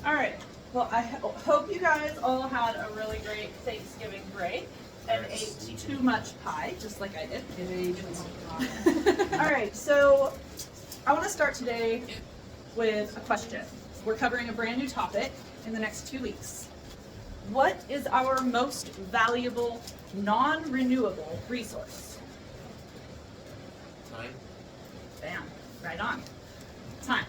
All right. Well, I hope you guys all had a really great Thanksgiving break and ate too much pie, just like I did. All right. So I want to start today with a question. We're covering a brand new topic in the next 2 weeks. What is our most valuable non-renewable resource? Time. Bam. Right on. Time.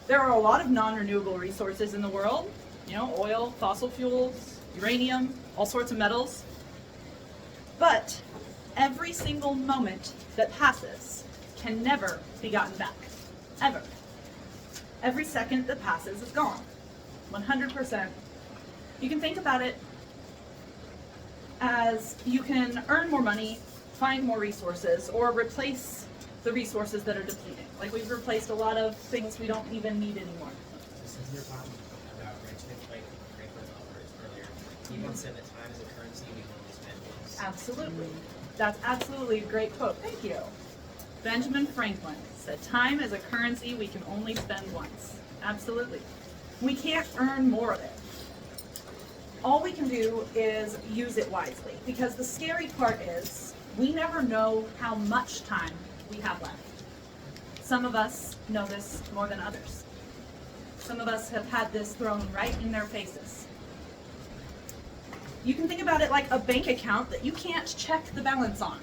There are a lot of non-renewable resources in the world, oil, fossil fuels, uranium, all sorts of metals. But every single moment that passes can never be gotten back, ever. Every second that passes is gone, 100%. You can think about it as you can earn more money, find more resources, or replace the resources that are depleting. Like we've replaced a lot of things we don't even need anymore. Since you're talking about rich kids like Franklin earlier, he once said that time is a currency we can only spend once. Absolutely. That's absolutely a great quote. Thank you. Benjamin Franklin said, time is a currency we can only spend once. Absolutely. We can't earn more of it. All we can do is use it wisely, because the scary part is we never know how much time we have left. Some of us know this more than others. Some of us have had this thrown right in their faces. You can think about it like a bank account that you can't check the balance on.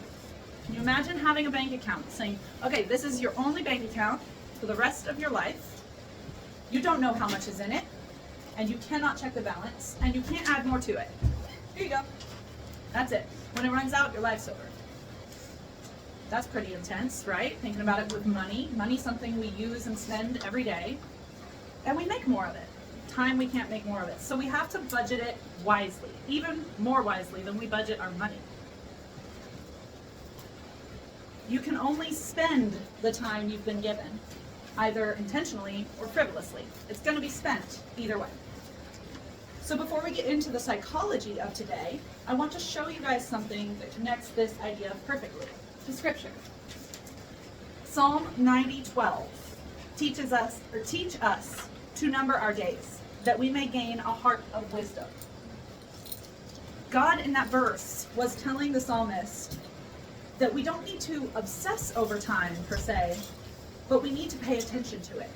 Can you imagine having a bank account saying, okay, this is your only bank account for the rest of your life. You don't know how much is in it, and you cannot check the balance, and you can't add more to it. Here you go. That's it. When it runs out, your life's over. That's pretty intense, right? Thinking about it with money. Money's something we use and spend every day, and we make more of it. Time, we can't make more of it. So we have to budget it wisely, even more wisely than we budget our money. You can only spend the time you've been given, either intentionally or frivolously. It's going to be spent either way. So before we get into the psychology of today, I want to show you guys something that connects this idea perfectly to Scripture. Psalm 90:12 teach us to number our days, that we may gain a heart of wisdom. God in that verse was telling the psalmist that we don't need to obsess over time per se, but we need to pay attention to it.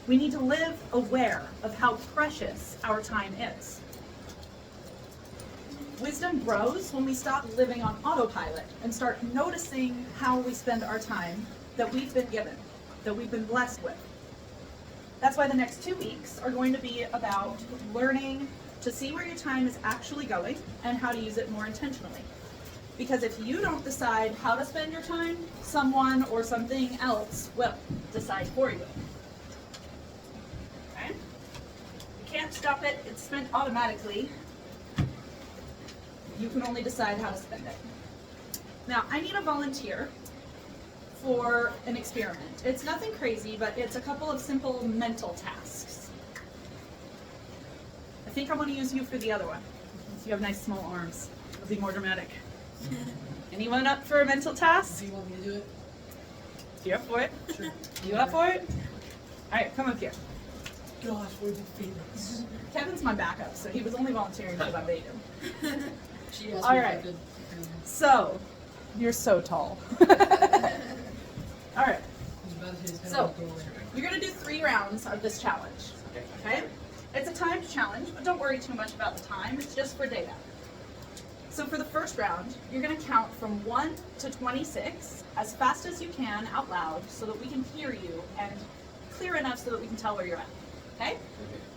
We need to live aware of how precious our time is. Wisdom grows when we stop living on autopilot and start noticing how we spend our time that we've been given, that we've been blessed with. That's why the next 2 weeks are going to be about learning to see where your time is actually going and how to use it more intentionally. Because if you don't decide how to spend your time, someone or something else will decide for you. Okay? You can't stop it. It's spent automatically. You can only decide how to spend it. Now, I need a volunteer for an experiment. It's nothing crazy, but it's a couple of simple mental tasks. I think I want to use you for the other one. Since you have nice small arms. It'll be more dramatic. Anyone up for a mental task? Do you want me to do it? You up for it? Sure. You up for it? Alright, come up here. Gosh, we're big favorites. Kevin's my backup, so he was only volunteering because I made him. She asked All me if I right. could. So, you're so tall. Alright, He's about his head So- on the doorway. you're going to do 3 rounds of this challenge. Okay? It's a timed challenge, but don't worry too much about the time. It's just for data. So for the first round, you're going to count from 1 to 26 as fast as you can out loud so that we can hear you and clear enough so that we can tell where you're at. Okay?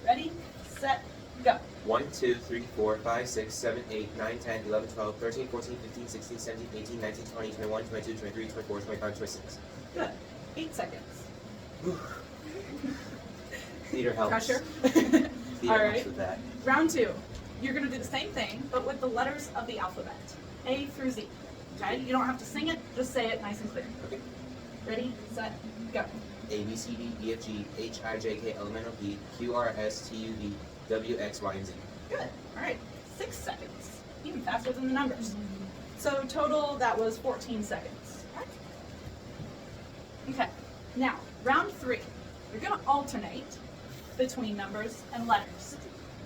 Ready, set, go. 1, 2, 3, 4, 5, 6, 7, 8, 9, 10, 11, 12, 13, 14, 15, 16, 17, 18, 19, 20, 21, 22, 23, 24, 25, 26. Good. 8 seconds. Theater helps. Pressure. Theater All helps right. with that. Round 2. You're going to do the same thing, but with the letters of the alphabet. A through Z. Okay? You don't have to sing it, just say it nice and clear. Okay. Ready, set, go. A, B, C, D, E, F, G, H, I, J, K, L, M, N, O, P, Q, R, S, T, U, V, W, X, Y, and Z. Good. All right. 6 seconds. Even faster than the numbers. So total, that was 14 seconds. Right? Okay. Now, round 3. You're going to alternate between numbers and letters.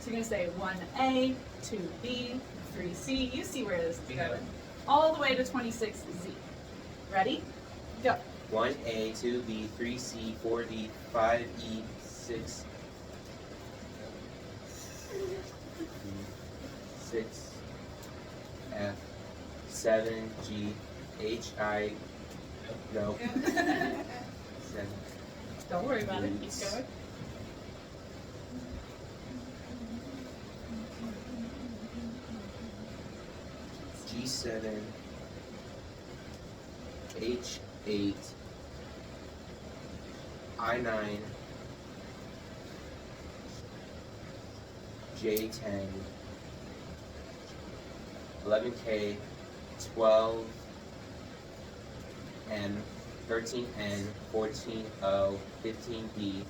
So you're going to say 1A, 2B, 3C. You see where this is going. All the way to 26Z. Ready? Go. 1A, 2B, 3C, 4D, 5E, 6. 6F, 7G, HI. No. 7. Don't worry about it. Keep going. G7, H8, I9, J10, 11K, 12M, 13N, 14O, 15B,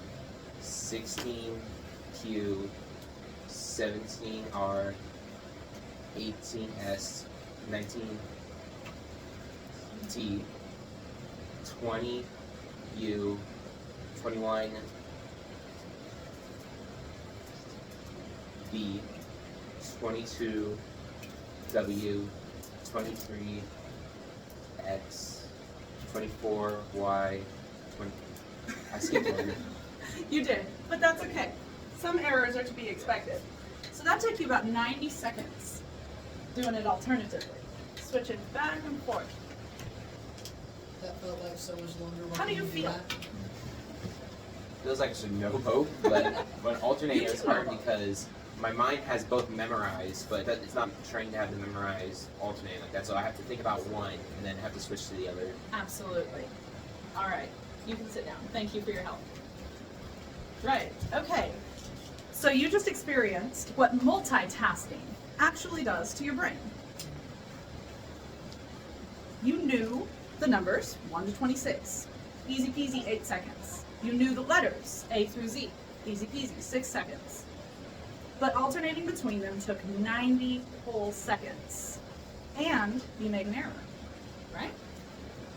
16Q, 17R, 18S, 19T, 20U, 21B, 22W, 23X, 24Y, 20. I skipped one. You did, but that's okay. Some errors are to be expected. So that took you about 90 seconds doing it alternatively. Switching back and forth. That felt like so much longer. How do you when feel? that. Feels like a no hope, but alternating You is do hard know. because my mind has both memorized, but it's not trained to have to memorize alternating like that. So I have to think about one and then have to switch to the other. Absolutely. All right, you can sit down. Thank you for your help. Right, okay. So you just experienced what multitasking actually does to your brain. You knew the numbers 1 to 26. Easy peasy, 8 seconds. You knew the letters A through Z. Easy peasy, 6 seconds. But alternating between them took 90 whole seconds. And you made an error, right?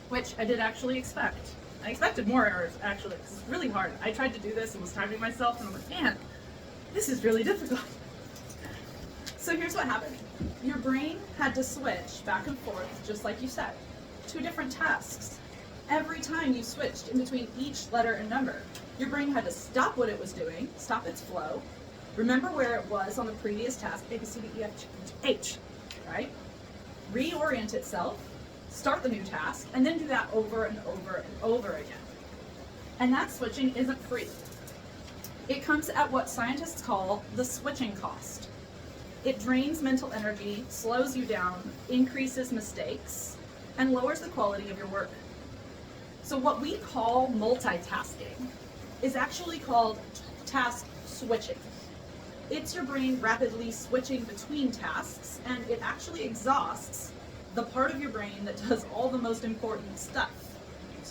Which I did actually expect. I expected more errors, actually, 'cause it's really hard. I tried to do this and was timing myself, and I'm like, man, this is really difficult. So here's what happened. Your brain had to switch back and forth, just like you said, 2 different tasks. Every time you switched in between each letter and number, your brain had to stop what it was doing, stop its flow, remember where it was on the previous task, A, B, C, D, E, F, G, H, right? Reorient itself, start the new task, and then do that over and over and over again. And that switching isn't free. It comes at what scientists call the switching cost. It drains mental energy, slows you down, increases mistakes, and lowers the quality of your work. So what we call multitasking is actually called task switching. It's your brain rapidly switching between tasks, and it actually exhausts the part of your brain that does all the most important stuff.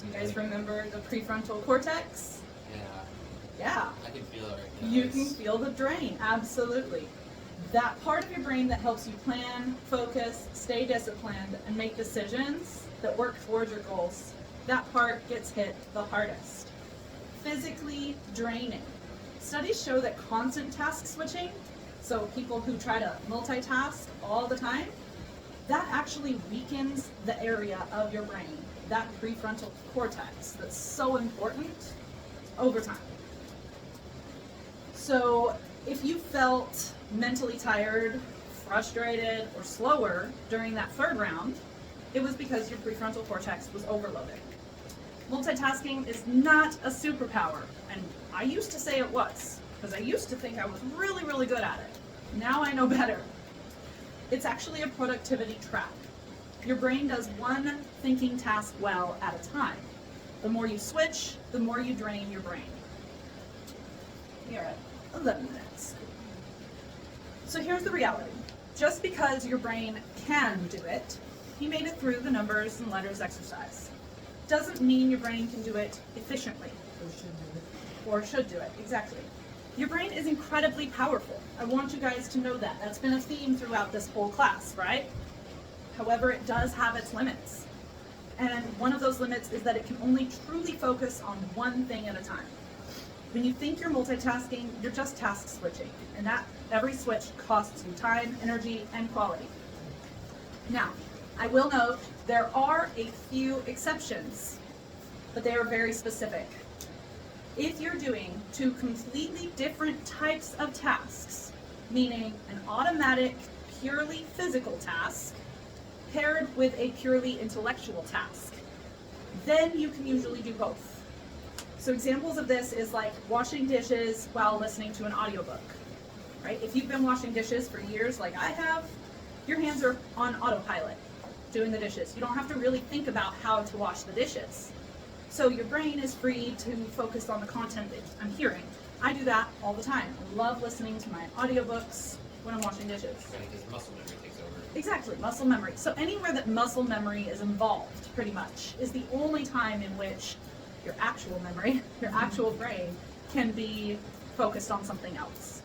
You guys remember the prefrontal cortex? Yeah, Yeah. I can feel it right now. You can feel the drain, absolutely. That part of your brain that helps you plan, focus, stay disciplined, and make decisions that work towards your goals, that part gets hit the hardest. Physically draining. Studies show that constant task switching, so people who try to multitask all the time, that actually weakens the area of your brain, that prefrontal cortex that's so important over time. So if you felt mentally tired, frustrated, or slower during that third round, it was because your prefrontal cortex was overloaded. Multitasking is not a superpower, and I used to say it was, because I used to think I was really, really good at it. Now I know better. It's actually a productivity trap. Your brain does one thinking task well at a time. The more you switch, the more you drain your brain. You're at 11 minutes. So here's the reality. Just because your brain can do it, you made it through the numbers and letters exercise, doesn't mean your brain can do it efficiently. Or should do it, exactly. Your brain is incredibly powerful. I want you guys to know that. That's been a theme throughout this whole class, right? However, it does have its limits. And one of those limits is that it can only truly focus on one thing at a time. When you think you're multitasking, you're just task switching, and that every switch costs you time, energy, and quality. Now, I will note there are a few exceptions, but they are very specific. If you're doing two completely different types of tasks, meaning an automatic, purely physical task paired with a purely intellectual task, then you can usually do both. So examples of this is like washing dishes while listening to an audiobook, right? If you've been washing dishes for years like I have, your hands are on autopilot doing the dishes. You don't have to really think about how to wash the dishes. So your brain is free to focus on the content that I'm hearing. I do that all the time. I love listening to my audiobooks when I'm washing dishes. Because muscle memory takes over. Exactly, muscle memory. So anywhere that muscle memory is involved, pretty much, is the only time in which your actual memory, your actual brain, can be focused on something else.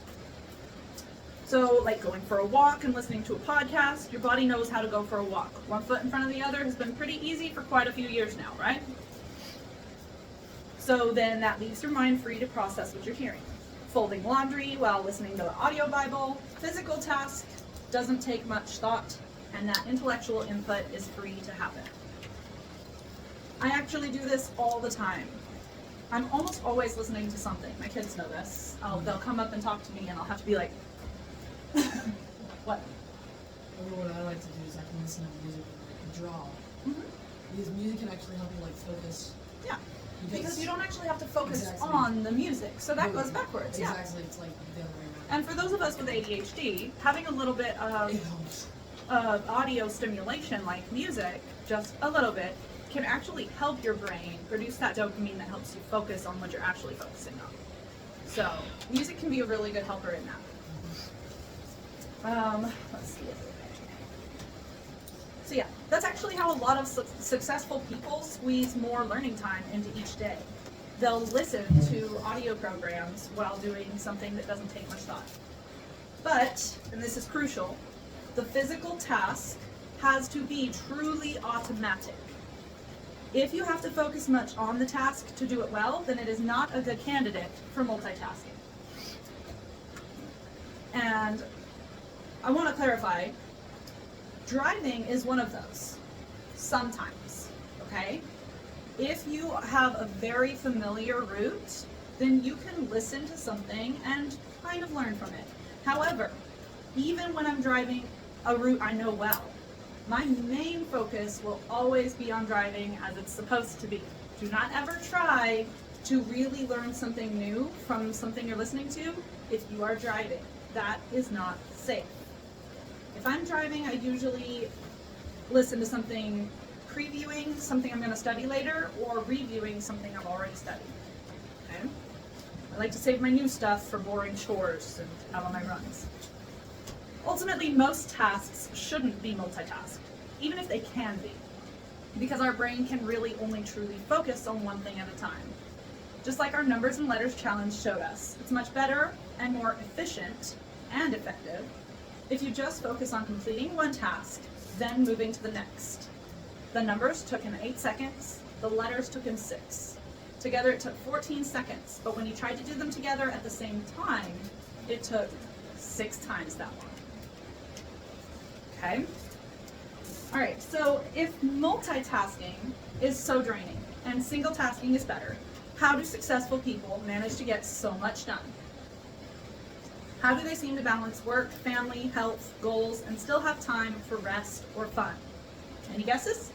So like going for a walk and listening to a podcast, your body knows how to go for a walk. One foot in front of the other has been pretty easy for quite a few years now, right? So then that leaves your mind free to process what you're hearing. Folding laundry while listening to the audio Bible, physical task, doesn't take much thought, and that intellectual input is free to happen. I actually do this all the time. I'm almost always listening to something. My kids know this. They'll come up and talk to me and I'll have to be like, what? Or what I like to do is I can listen to music and draw. Mhm. Because music can actually help you like focus. Yeah, because you don't actually have to focus Exactly. on the music, so that goes backwards. Yeah. Exactly, it's like the other way around. And for those of us with ADHD, having a little bit of It helps. audio stimulation like music, just a little bit, can actually help your brain produce that dopamine that helps you focus on what you're actually focusing on. So music can be a really good helper in that. Let's see. So yeah, that's actually how a lot of successful people squeeze more learning time into each day. They'll listen to audio programs while doing something that doesn't take much thought. But, and this is crucial, the physical task has to be truly automatic. If you have to focus much on the task to do it well, then it is not a good candidate for multitasking. And I want to clarify, driving is one of those, sometimes, okay? If you have a very familiar route, then you can listen to something and kind of learn from it. However, even when I'm driving a route I know well, my main focus will always be on driving as it's supposed to be. Do not ever try to really learn something new from something you're listening to if you are driving. That is not safe. If I'm driving, I usually listen to something previewing something I'm going to study later or reviewing something I've already studied. Okay? I like to save my new stuff for boring chores and out on my runs. Ultimately, most tasks shouldn't be multitasked, even if they can be, because our brain can really only truly focus on one thing at a time. Just like our numbers and letters challenge showed us, it's much better and more efficient and effective if you just focus on completing one task, then moving to the next. The numbers took him 8 seconds, the letters took him 6. Together it took 14 seconds, but when you tried to do them together at the same time, it took 6 times that long. Okay? Alright, so if multitasking is so draining and single tasking is better, how do successful people manage to get so much done? How do they seem to balance work, family, health, goals, and still have time for rest or fun? Any guesses?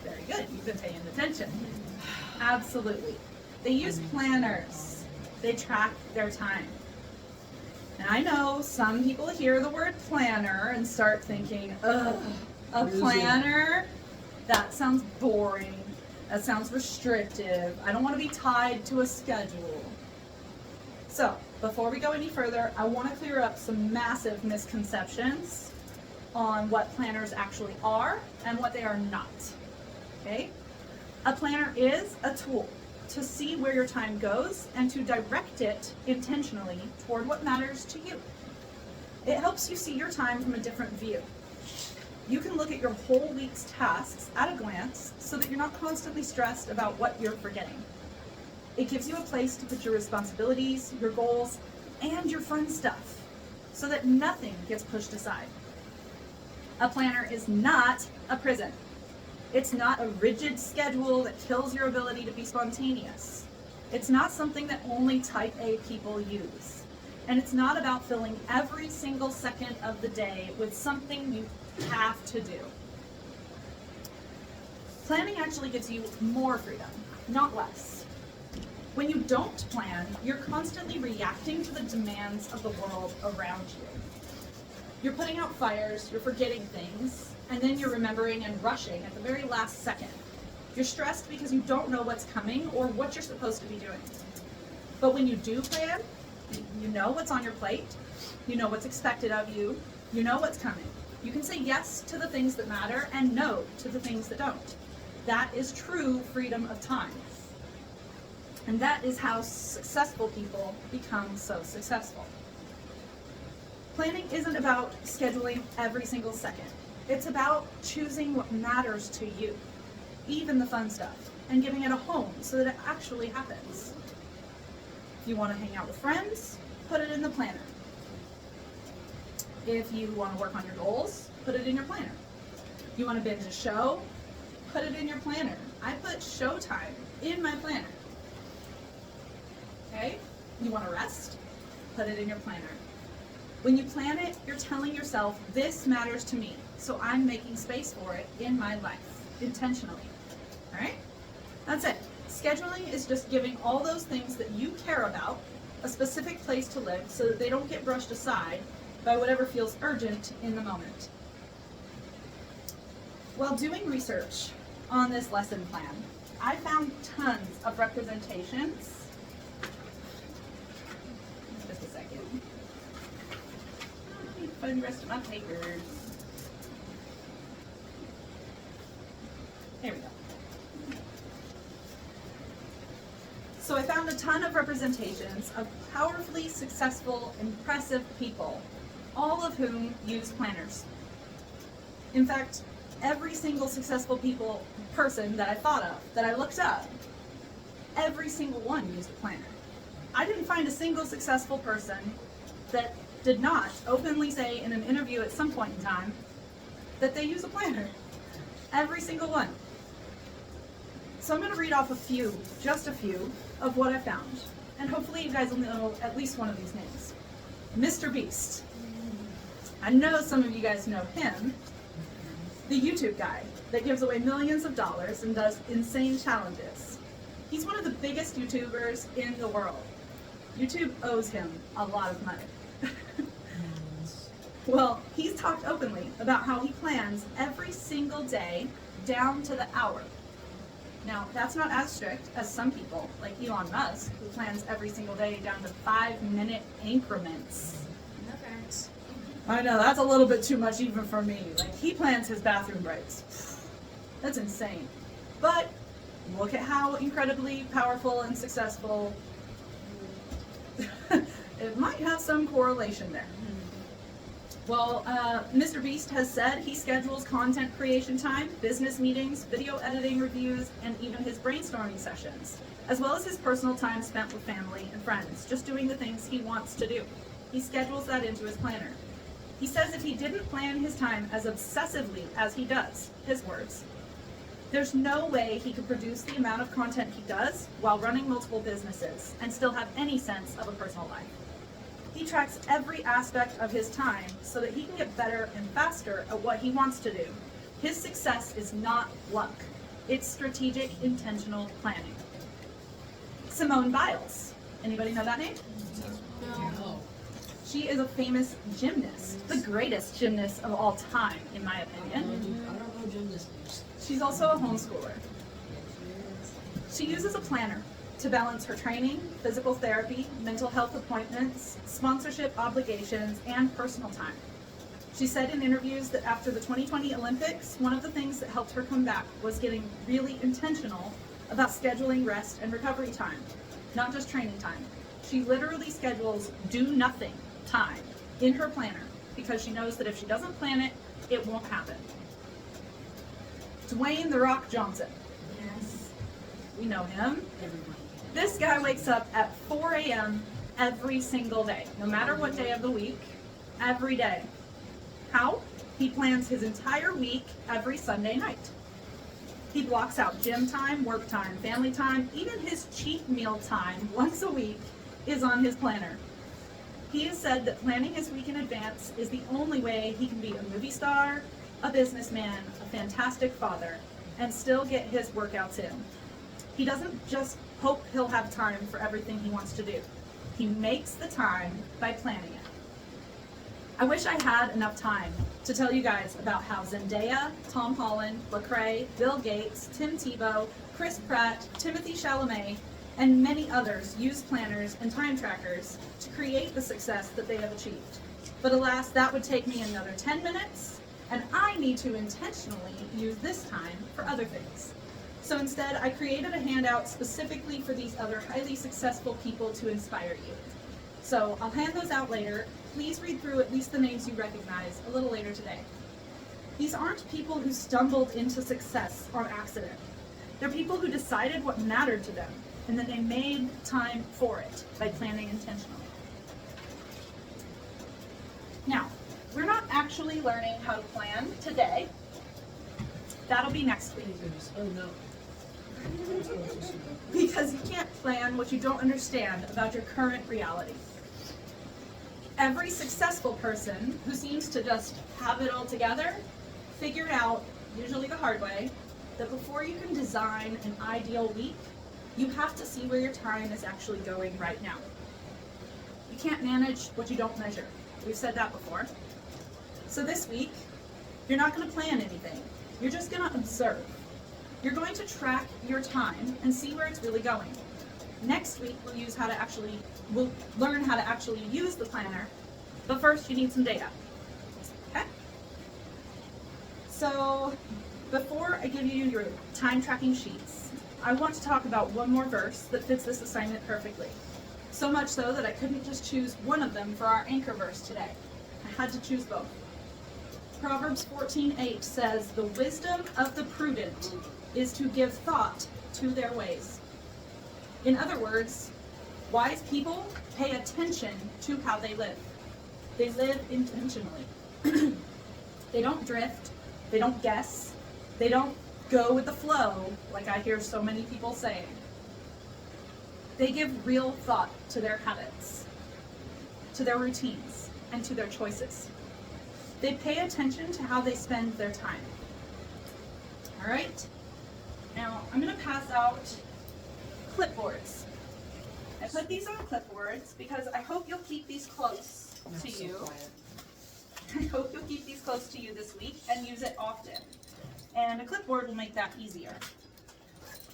Very good, you've been paying attention. Absolutely. They use planners. They track their time. And I know some people hear the word planner and start thinking, ugh, a planner? That sounds boring. That sounds restrictive. I don't want to be tied to a schedule. So, before we go any further, I want to clear up some massive misconceptions on what planners actually are and what they are not. Okay? A planner is a tool to see where your time goes and to direct it intentionally toward what matters to you. It helps you see your time from a different view. You can look at your whole week's tasks at a glance so that you're not constantly stressed about what you're forgetting. It gives you a place to put your responsibilities, your goals, and your fun stuff so that nothing gets pushed aside. A planner is not a prison. It's not a rigid schedule that kills your ability to be spontaneous. It's not something that only type A people use. And it's not about filling every single second of the day with something you have to do. Planning actually gives you more freedom, not less. When you don't plan, you're constantly reacting to the demands of the world around you. You're putting out fires, you're forgetting things, and then you're remembering and rushing at the very last second. You're stressed because you don't know what's coming or what you're supposed to be doing. But when you do plan, you know what's on your plate, you know what's expected of you, you know what's coming. You can say yes to the things that matter and no to the things that don't. That is true freedom of time. And that is how successful people become so successful. Planning isn't about scheduling every single second. It's about choosing what matters to you, even the fun stuff, and giving it a home so that it actually happens. If you want to hang out with friends, put it in the planner. If you want to work on your goals, put it in your planner. You want to binge a show, put it in your planner. I put showtime in my planner. Okay? You want to rest? Put it in your planner. When you plan it, you're telling yourself, this matters to me, so I'm making space for it in my life, intentionally. All right? That's it. Scheduling is just giving all those things that you care about a specific place to live so that they don't get brushed aside by whatever feels urgent in the moment. While doing research on this lesson plan, I found tons of representations. Just a second. I need to find the rest of my papers. There we go. So I found a ton of representations of powerfully successful, impressive people, all of whom use planners. In fact, every single successful person that I thought of, that I looked up, every single one used a planner. I didn't find a single successful person that did not openly say in an interview at some point in time that they use a planner. Every single one. So I'm going to read off a few, just a few, of what I found. And hopefully you guys will know at least one of these names. Mr. Beast. I know some of you guys know him. The YouTube guy that gives away millions of dollars and does insane challenges. He's one of the biggest YouTubers in the world. YouTube owes him a lot of money. Well, he's talked openly about how he plans every single day down to the hour. Now, that's not as strict as some people, like Elon Musk, who plans every single day down to 5-minute increments. No thanks. I know, that's a little bit too much even for me. Like, he plans his bathroom breaks. That's insane. But look at how incredibly powerful and successful. It might have some correlation there. Well, Mr. Beast has said he schedules content creation time, business meetings, video editing reviews, and even his brainstorming sessions, as well as his personal time spent with family and friends, just doing the things he wants to do. He schedules that into his planner. He says if he didn't plan his time as obsessively as he does, his words, there's no way he could produce the amount of content he does while running multiple businesses and still have any sense of a personal life. He tracks every aspect of his time so that he can get better and faster at what he wants to do. His success is not luck. It's strategic, intentional planning. Simone Biles. Anybody know that name? No. She is a famous gymnast, the greatest gymnast of all time, in my opinion. I don't know gymnast names. She's also a homeschooler. She uses a planner to balance her training, physical therapy, mental health appointments, sponsorship obligations, and personal time. She said in interviews that after the 2020 Olympics, one of the things that helped her come back was getting really intentional about scheduling rest and recovery time, not just training time. She literally schedules do nothing time in her planner because she knows that if she doesn't plan it, it won't happen. Dwayne "The Rock" Johnson. Yes. We know him. Everybody. This guy wakes up at 4 a.m. every single day, no matter what day of the week, every day. How? He plans his entire week every Sunday night. He blocks out gym time, work time, family time, even his cheat meal time once a week is on his planner. He has said that planning his week in advance is the only way he can be a movie star, a businessman, a fantastic father, and still get his workouts in. He doesn't just hope he'll have time for everything he wants to do. He makes the time by planning it. I wish I had enough time to tell you guys about how Zendaya, Tom Holland, Lecrae, Bill Gates, Tim Tebow, Chris Pratt, Timothy Chalamet, and many others use planners and time trackers to create the success that they have achieved. But alas, that would take me another 10 minutes, and I need to intentionally use this time for other things. So instead, I created a handout specifically for these other highly successful people to inspire you. So I'll hand those out later. Please read through at least the names you recognize a little later today. These aren't people who stumbled into success on accident. They're people who decided what mattered to them, and then they made time for it by planning intentionally. Now, we're not actually learning how to plan today. That'll be next week. Oh no. Because you can't plan what you don't understand about your current reality. Every successful person who seems to just have it all together figured out, usually the hard way, that before you can design an ideal week, you have to see where your time is actually going right now. You can't manage what you don't measure. We've said that before. So this week, you're not going to plan anything. You're just going to observe. You're going to track your time and see where it's really going. Next week, we'll learn how to actually use the planner, but first you need some data. Okay? So before I give you your time tracking sheets, I want to talk about one more verse that fits this assignment perfectly. So much so that I couldn't just choose one of them for our anchor verse today. I had to choose both. Proverbs 14:8 says, "The wisdom of the prudent is to give thought to their ways." In other words, wise people pay attention to how they live. They live intentionally. They don't drift. They don't guess. They don't go with the flow like I hear so many people saying. They give real thought to their habits, to their routines, and to their choices. They pay attention to how they spend their time. All right? Now, I'm going to pass out clipboards. I put these on clipboards because I hope you'll keep these close to you. I hope you'll keep these close to you this week and use it often. And a clipboard will make that easier.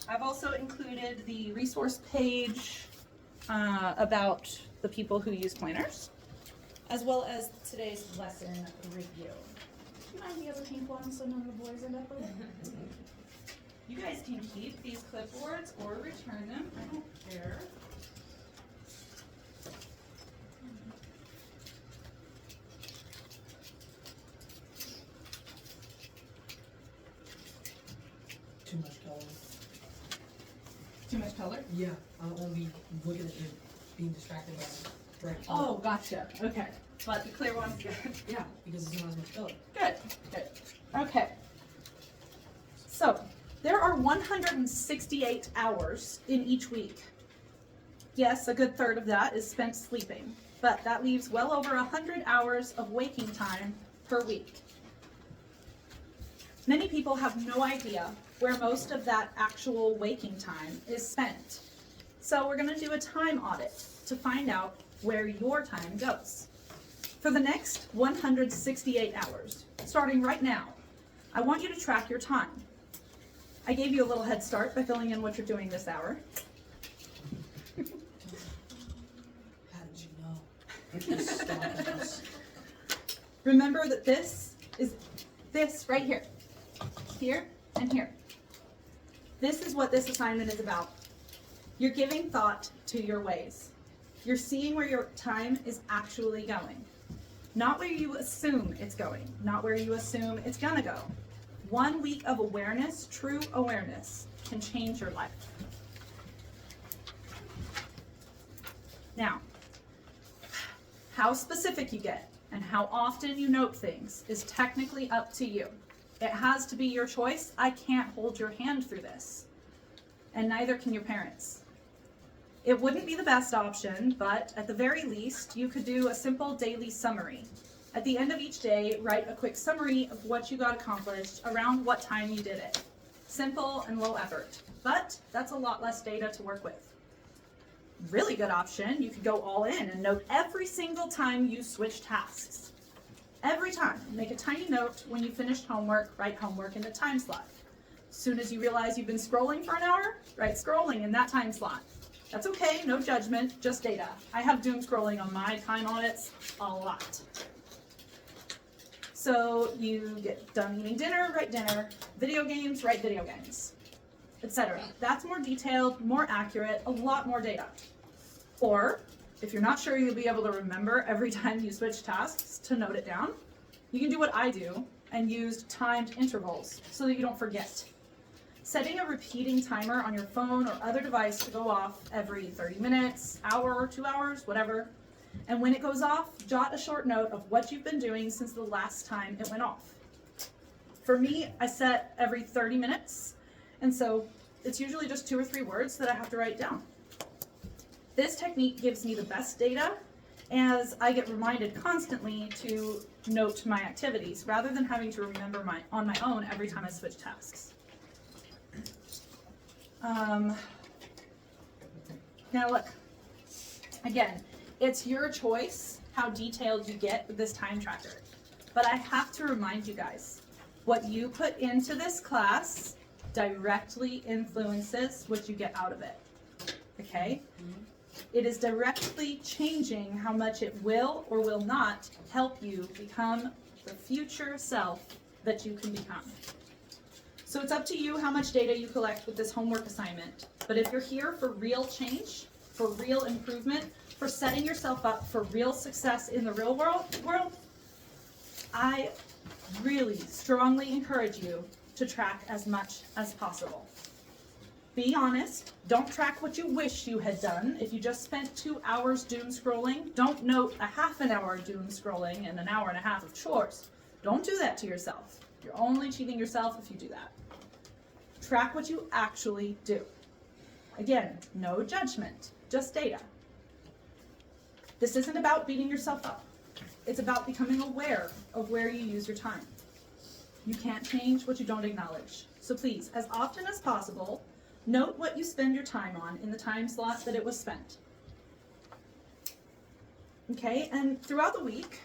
I've also included the resource page about the people who use planners, as well as today's lesson review. Do you mind if he has a pink one so none of the boys end up with it? You guys can keep these clipboards or return them. I don't care. Too much color. Too much color? Yeah, I don't want to be looking at it, being distracted by bright Oh, color. gotcha. Okay. But the clear one's good. Yeah, because it's not as much color. Good. Good. Okay. So, there are 168 hours in each week. Yes, a good third of that is spent sleeping, but that leaves well over 100 hours of waking time per week. Many people have no idea where most of that actual waking time is spent. So we're going to do a time audit to find out where your time goes. For the next 168 hours, starting right now, I want you to track your time. I gave you a little head start by filling in what you're doing this hour. How did you know? Just stalking us. Remember that this is this right here. Here and here. This is what this assignment is about. You're giving thought to your ways. You're seeing where your time is actually going. Not where you assume it's going, not where you assume it's gonna go. 1 week of awareness, true awareness, can change your life. Now, how specific you get and how often you note things is technically up to you. It has to be your choice. I can't hold your hand through this, and neither can your parents. It wouldn't be the best option, but at the very least, you could do a simple daily summary. At the end of each day, write a quick summary of what you got accomplished around what time you did it. Simple and low effort, but that's a lot less data to work with. Really good option, you could go all in and note every single time you switch tasks. Every time, make a tiny note when you finished homework, write homework in the time slot. As soon as you realize you've been scrolling for an hour, write scrolling in that time slot. That's okay, no judgment, just data. I have doom scrolling on my time audits a lot. So you get done eating dinner, write dinner, video games, write video games, etc. That's more detailed, more accurate, a lot more data. Or, if you're not sure you'll be able to remember every time you switch tasks to note it down, you can do what I do and use timed intervals so that you don't forget. Setting a repeating timer on your phone or other device to go off every 30 minutes, hour, 2 hours, whatever. And when it goes off, jot a short note of what you've been doing since the last time it went off. For me, I set every 30 minutes, and so it's usually just 2 or 3 words that I have to write down. This technique gives me the best data as I get reminded constantly to note my activities rather than having to remember on my own every time I switch tasks. Now look, again, it's your choice how detailed you get with this time tracker, but I have to remind you guys, what you put into this class directly influences what you get out of it, okay? It is directly changing how much it will or will not help you become the future self that you can become. So it's up to you how much data you collect with this homework assignment. But if you're here for real change, for real improvement, for setting yourself up for real success in the real world, I really strongly encourage you to track as much as possible. Be honest. Don't track what you wish you had done. If you just spent 2 hours doom scrolling, don't note a half an hour doom scrolling and an hour and a half of chores. Don't do that to yourself. You're only cheating yourself if you do that. Track what you actually do. Again, no judgment, just data. This isn't about beating yourself up. It's about becoming aware of where you use your time. You can't change what you don't acknowledge. So please, as often as possible, note what you spend your time on in the time slot that it was spent. Okay, and throughout the week,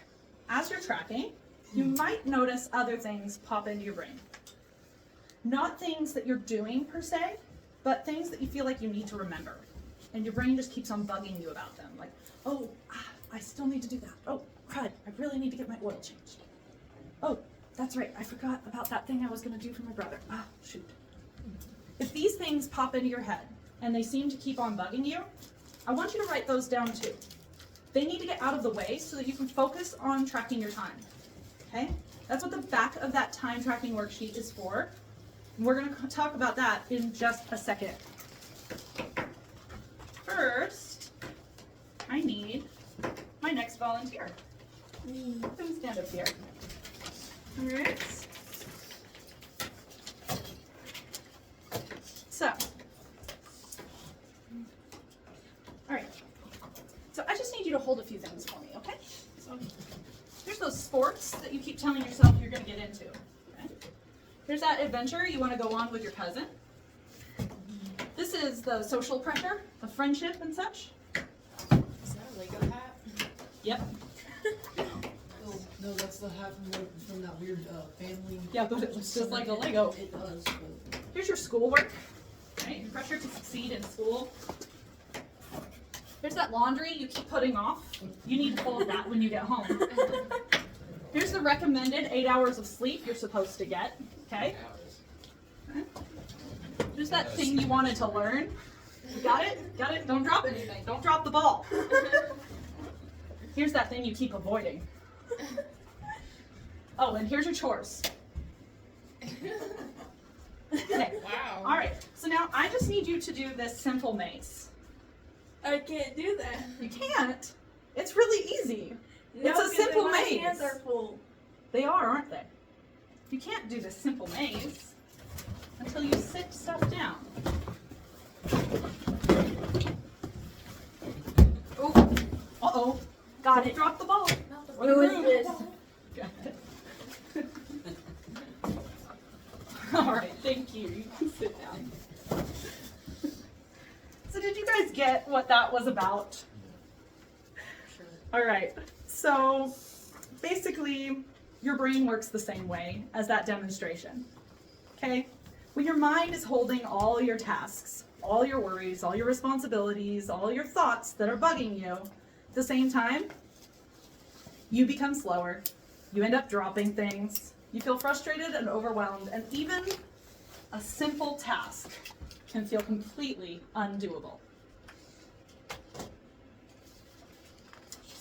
as you're tracking, you might notice other things pop into your brain. Not things that you're doing per se, but things that you feel like you need to remember. And your brain just keeps on bugging you about them. Like, oh, I still need to do that. Oh, crud, I really need to get my oil changed. Oh, that's right, I forgot about that thing I was going to do for my brother. Ah, shoot. If these things pop into your head and they seem to keep on bugging you, I want you to write those down too. They need to get out of the way so that you can focus on tracking your time. Okay? That's what the back of that time tracking worksheet is for. And we're going to talk about that in just a second. First, I need my next volunteer. Come stand up here. All right. So, all right. So I just need you to hold a few things for me, okay? So there's those sports that you keep telling yourself you're going to get into. Okay? There's that adventure you want to go on with your cousin. This is the social pressure of friendship and such. Is that a Lego hat? Yep. Oh, no, that's the hat from that weird family. Yeah, but it looks just like a Lego. It does. But... Here's your schoolwork. Right? Your pressure to succeed in school. There's that laundry you keep putting off. You need to fold that when you get home. Here's the recommended 8 hours of sleep you're supposed to get. Okay? There's that thing you wanted to learn. You got it? Got it? Don't drop anything. Don't drop the ball. Here's that thing you keep avoiding. Oh, and here's your chores. Okay. Wow. All right. So now I just need you to do this simple maze. I can't do that. You can't. It's really easy. No, It's a 'cause simple then my maze. hands are full. They are, aren't they? You can't do this simple maze until you sit stuff down. Oh, uh-oh. Got it. Drop the ball. Or the Who is broom. this? Got it. All right, thank you. You can sit down. So did you guys get what that was about? All right, so basically your brain works the same way as that demonstration, okay? When your mind is holding all your tasks, all your worries, all your responsibilities, all your thoughts that are bugging you, at the same time, you become slower, you end up dropping things, you feel frustrated and overwhelmed, and even a simple task can feel completely undoable.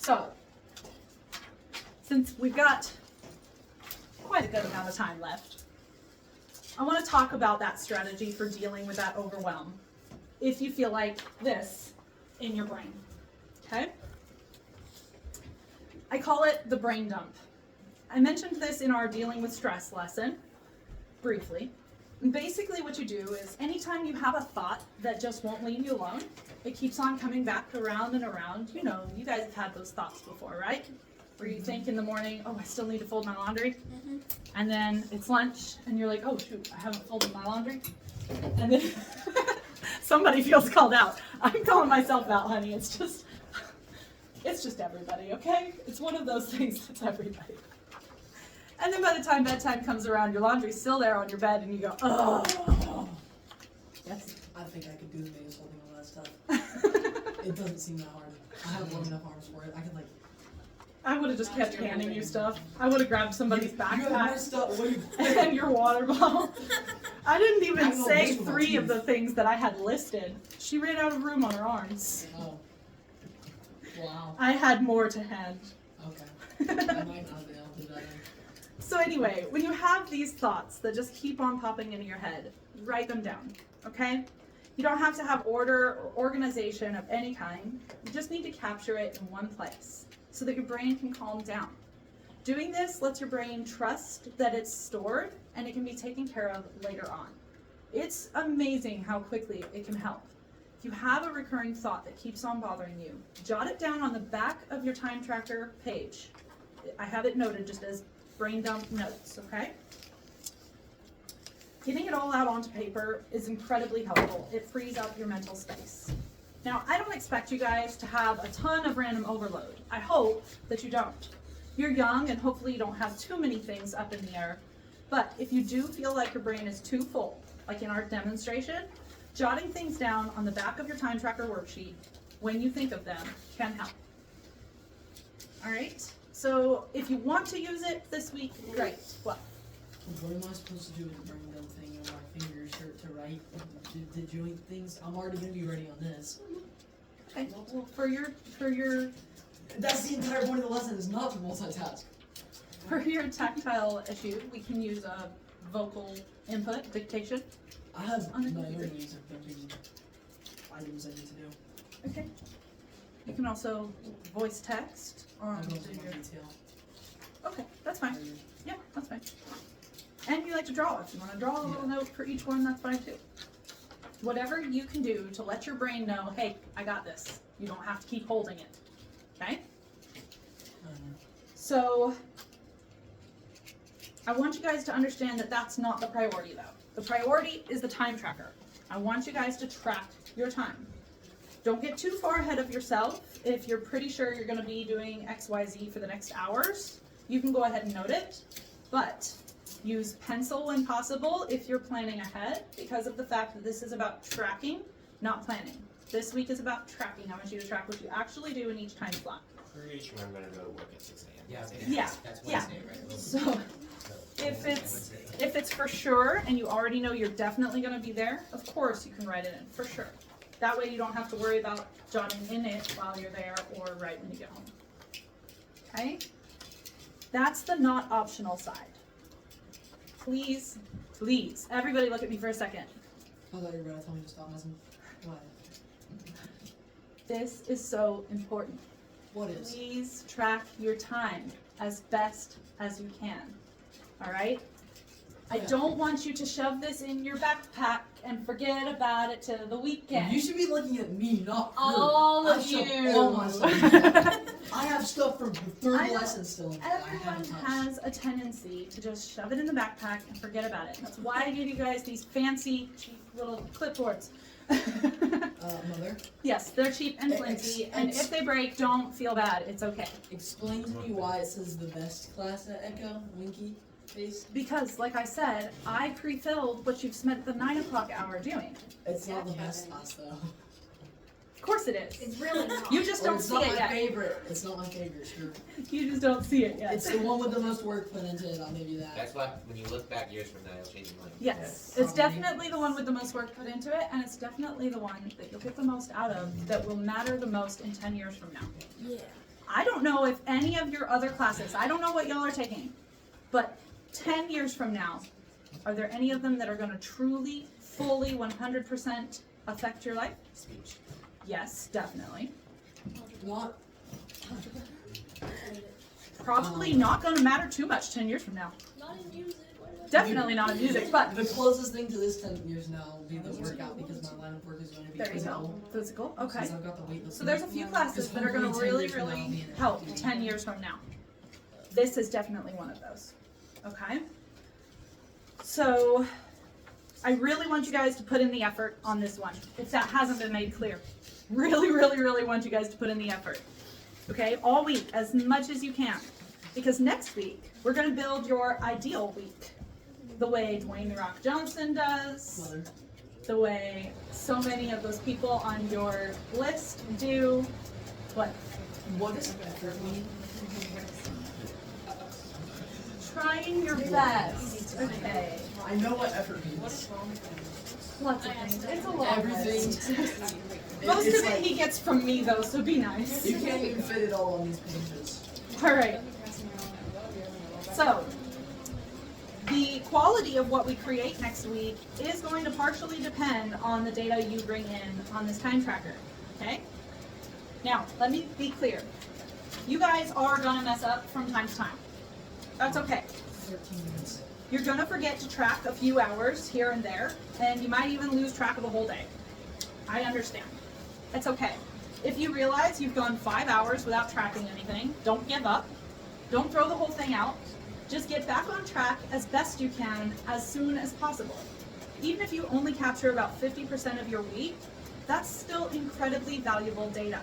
So, since we've got quite a good amount of time left, I want to talk about that strategy for dealing with that overwhelm if you feel like this in your brain, okay? I call it the brain dump. I mentioned this in our dealing with stress lesson, briefly. And basically what you do is anytime you have a thought that just won't leave you alone, it keeps on coming back around and around. You know, you guys have had those thoughts before, right? Where you think in the morning, oh, I still need to fold my laundry. Mm-hmm. And then it's lunch and you're like, oh shoot, I haven't folded my laundry. And then somebody feels called out. I'm calling myself out, honey. It's just everybody, okay? It's one of those things that's everybody. And then by the time bedtime comes around, your laundry's still there on your bed and you go, oh. Yes. I think I could do the maze holding all that stuff. It doesn't seem that hard. I have long enough arms for it. I can like. I would have just kept handing you stuff. I would have grabbed somebody's You have more backpack stuff. What are you? and your water bottle. I didn't I even know say this one 3 of too. the things that I had listed. She ran out of room on her arms. Oh. Wow. I had more to hand. Okay. I might not be able to do that. So anyway, when you have these thoughts that just keep on popping into your head, write them down, okay? You don't have to have order or organization of any kind. You just need to capture it in one place so that your brain can calm down. Doing this lets your brain trust that it's stored and it can be taken care of later on. It's amazing how quickly it can help. If you have a recurring thought that keeps on bothering you, jot it down on the back of your time tracker page. I have it noted just as brain dump notes, okay? Getting it all out onto paper is incredibly helpful. It frees up your mental space. Now, I don't expect you guys to have a ton of random overload. I hope that you don't. You're young and hopefully you don't have too many things up in the air. But if you do feel like your brain is too full, like in our demonstration, jotting things down on the back of your time tracker worksheet when you think of them can help. All right? So if you want to use it this week, great. Well, What am I supposed to do with the brain dump thing on my fingers to write the joint things? I'm already gonna be ready on this. okay. Well, for your That's the entire point of the lesson, is not to multitask. tactile issue, we can use a vocal input, dictation. I have On the my own computer. ways of dumping items I need to do. Okay. You can also voice text I'll on go into your. more detail. Okay, that's fine. later. Yeah, that's fine. And you like to draw. If you want to draw a little note for each one, that's fine too. Whatever you can do to let your brain know, hey, I got this. You don't have to keep holding it. Okay? So, I want you guys to understand that that's not the priority though. The priority is the time tracker. I want you guys to track your time. Don't get too far ahead of yourself. If you're pretty sure you're going to be doing XYZ for the next hours, you can go ahead and note it. But use pencil when possible if you're planning ahead, because of the fact that this is about tracking, not planning. This week is about tracking. I want you to track what you actually do in each time slot. Pretty sure I'm gonna go to work at 6 a.m. Yeah, Yeah, that's yeah. Wednesday, right? So if it's for sure and you already know you're definitely going to be there, of course you can write it in, for sure. That way you don't have to worry about jotting in it while you're there or right when you get home. Okay? That's the not optional side. Please, please, everybody look at me for a second. I thought you were gonna tell me to stop messing. What? This is so important. What is? Please track your time as best as you can. All right? I Yeah. don't want you to shove this in your backpack and forget about it till the weekend. You should be looking at me, not her. All I of shove you. all my stuff. I have stuff from the third I know. lesson still. that I Everyone haven't touched. has a tendency to just shove it in the backpack and forget about it. That's why I give you guys these fancy, cheap little clipboards. Mother, Yes, they're cheap and flimsy, and if they break, don't feel bad. It's okay. explain to me why it says the best class at ECCHO, Winky face. Because, like I said, I pre-filled what you've spent the 9 o'clock hour doing. It's not the best class though. Of course it is. It's really not. You just Or don't it's see not it my yet. favorite. It's not my favorite, sure. You just don't see it yet. It's the one with the most work put into it, I'll give you that. That's why when you look back years from now, you'll change your mind. Yes, Yes. it's definitely the one with the most work put into it, and it's definitely the one that you'll get the most out of, that will matter the most in 10 years from now. Yeah. I don't know if any of your other classes, I don't know what y'all are taking, but 10 years from now, are there any of them that are going to truly, fully, 100% affect your life? Speech. Yes, definitely. Not. Probably not going to matter too much 10 years from now. Not in music. Definitely not in music, but The closest thing to this 10 years now will be the workout because my line of work is going to be there you go. physical. Physical, okay. Since I've got the weightlifting. So there's a few classes that are going to hopefully 10 really, years from now I'll really be in it. help 10 years from now. This is definitely one of those. Okay? So I really want you guys to put in the effort on this one, if that hasn't been made clear. Really, really, really want you guys to put in the effort. Okay? All week, as much as you can. Because next week, we're going to build your ideal week. The way Dwayne "The Rock" Johnson does. Mother. The way so many of those people on your list do. What? What does effort mean? Trying your best. Okay. I know what effort means. Lots of things. It's a lot. Everything. Most It's of it like- he gets from me though, so be nice. You can't even fit it all on these pages. Alright. So, the quality of what we create next week is going to partially depend on the data you bring in on this time tracker. Okay? Now, let me be clear. You guys are gonna mess up from time to time. That's okay. 13 minutes. You're gonna forget to track a few hours here and there, and you might even lose track of the whole day. I understand. It's okay. If you realize you've gone 5 hours without tracking anything, don't give up. Don't throw the whole thing out. Just get back on track as best you can as soon as possible. Even if you only capture about 50% of your week, that's still incredibly valuable data.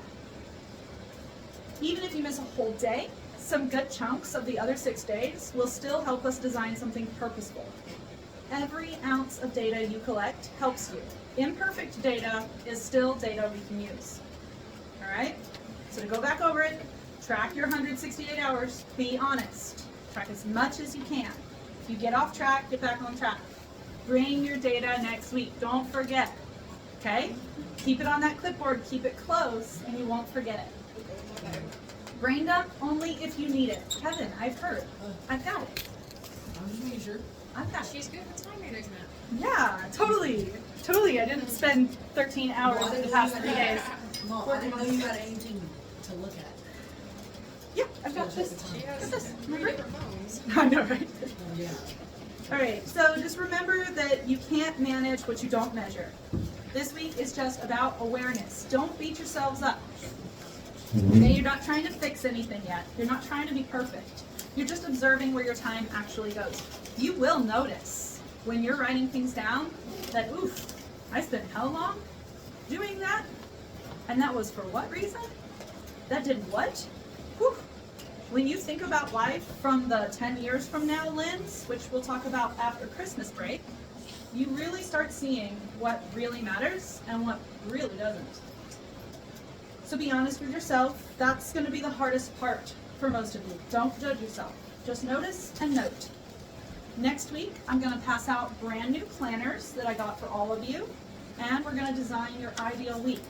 Even if you miss a whole day, some good chunks of the other 6 days will still help us design something purposeful. Every ounce of data you collect helps you. Imperfect data is still data we can use. All right? So to go back over it, track your 168 hours, be honest. Track as much as you can. If you get off track, get back on track. Bring your data next week. Don't forget. Okay? Keep it on that clipboard, keep it close, and you won't forget it. Brain dump only if you need it. Kevin, I've heard. I've got it. I'm just making sure. I've got it. She's good for time management. Yeah, totally. Totally. I didn't spend 13 hours in the past 3 days. No, I didn't know you had anything to look at. Yeah, I've got this. She Got has this. 3 Remember? different phones. I know, right? Yeah. All right, so just remember that you can't manage what you don't measure. This week is just about awareness. Don't beat yourselves up. Okay, you're not trying to fix anything yet. You're not trying to be perfect. You're just observing where your time actually goes. You will notice when you're writing things down that, oof, I spent how long doing that? And that was for what reason? That did what? Whew. When you think about life from the 10 years from now lens, which we'll talk about after Christmas break, you really start seeing what really matters and what really doesn't. So be honest with yourself. That's going to be the hardest part for most of you. Don't judge yourself. Just notice and note. Next week, I'm going to pass out brand new planners that I got for all of you, and we're going to design your ideal week.